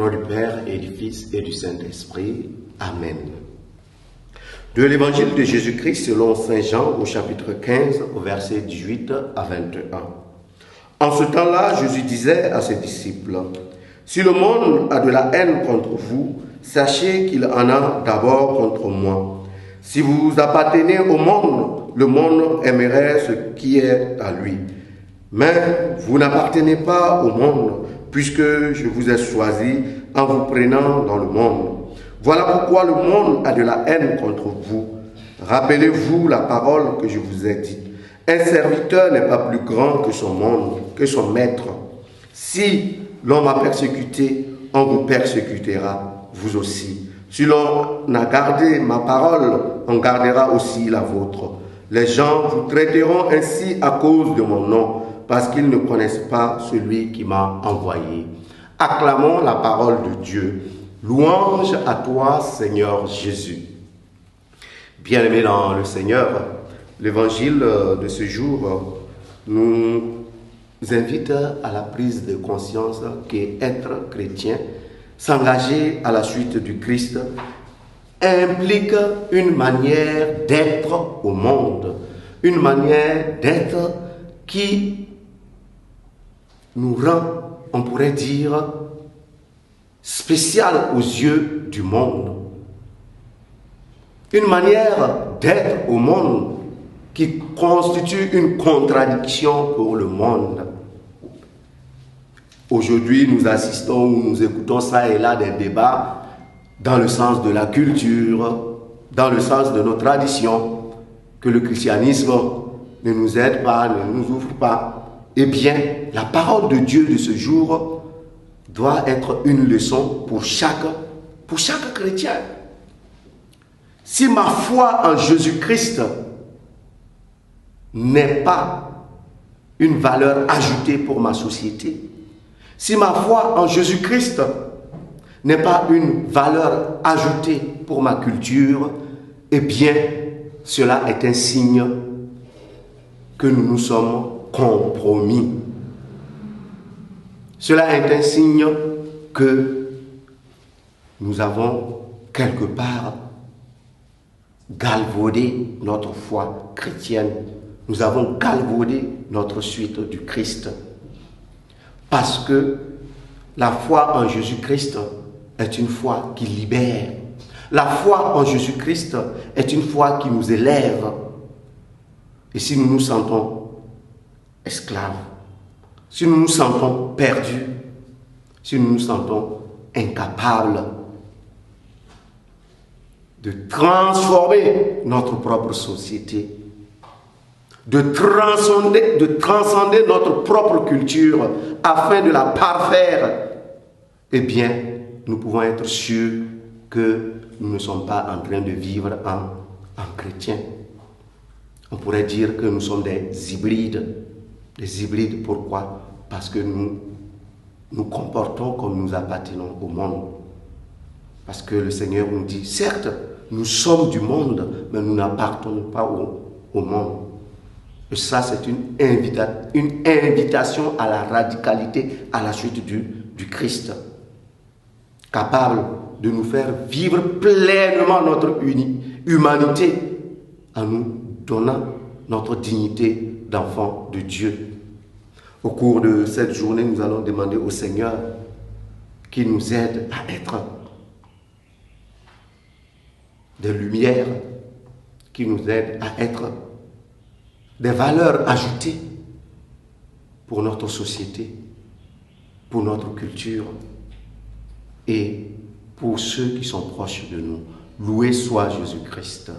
nom du Père et du Fils et du Saint-Esprit. Amen. De l'évangile de Jésus-Christ selon Saint Jean au chapitre 15 au verset 18 à 21. En ce temps-là, Jésus disait à ses disciples, « Si le monde a de la haine contre vous, sachez qu'il en a d'abord contre moi. Si vous appartenez au monde, le monde aimerait ce qui est à lui. Mais vous n'appartenez pas au monde, puisque je vous ai choisi en vous prenant dans le monde. Voilà pourquoi le monde a de la haine contre vous. Rappelez-vous la parole que je vous ai dite. Un serviteur n'est pas plus grand que son monde, que son maître. Si l'on m'a persécuté, on vous persécutera, vous aussi. Si l'on a gardé ma parole, on gardera aussi la vôtre. Les gens vous traiteront ainsi à cause de mon nom, parce qu'ils ne connaissent pas celui qui m'a envoyé. Acclamons la parole de Dieu. Louange à toi, Seigneur Jésus. Bien-aimés dans le Seigneur, l'évangile de ce jour nous invite à la prise de conscience qu'être chrétien, s'engager à la suite du Christ, implique une manière d'être au monde, une manière d'être qui nous rend, on pourrait dire, spécial aux yeux du monde. Une manière d'être au monde qui constitue une contradiction pour le monde. Aujourd'hui, nous assistons ou nous écoutons ça et là des débats dans le sens de la culture, dans le sens de nos traditions, que le christianisme ne nous aide pas, ne nous ouvre pas. Eh bien, la parole de Dieu de ce jour doit être une leçon pour chaque chrétien. Si ma foi en Jésus-Christ n'est pas une valeur ajoutée pour ma société, si ma foi en Jésus-Christ n'est pas une valeur ajoutée pour ma culture, eh bien, cela est un signe que nous nous sommes compromis. Cela est un signe que nous avons quelque part galvaudé notre foi chrétienne. Nous avons galvaudé notre suite du Christ. Parce que la foi en Jésus-Christ est une foi qui libère. La foi en Jésus-Christ est une foi qui nous élève. Et si nous nous sentons esclaves, si nous nous sentons perdus, si nous nous sentons incapables de transformer notre propre société, de transcender notre propre culture afin de la parfaire, eh bien, nous pouvons être sûrs que nous ne sommes pas en train de vivre en chrétiens. On pourrait dire que nous sommes des hybrides. Des hybrides, pourquoi? Parce que nous nous comportons comme nous appartenons au monde. Parce que le Seigneur nous dit, certes, nous sommes du monde, mais nous n'appartenons pas au monde. Et ça, c'est une invitation à la radicalité, à la suite du Christ, capable de nous faire vivre pleinement notre humanité en nous donnant notre dignité d'enfant de Dieu. Au cours de cette journée, nous allons demander au Seigneur qu'il nous aide à être des lumières, qui nous aide à être des valeurs ajoutées pour notre société, pour notre culture et pour ceux qui sont proches de nous. Loué soit Jésus-Christ.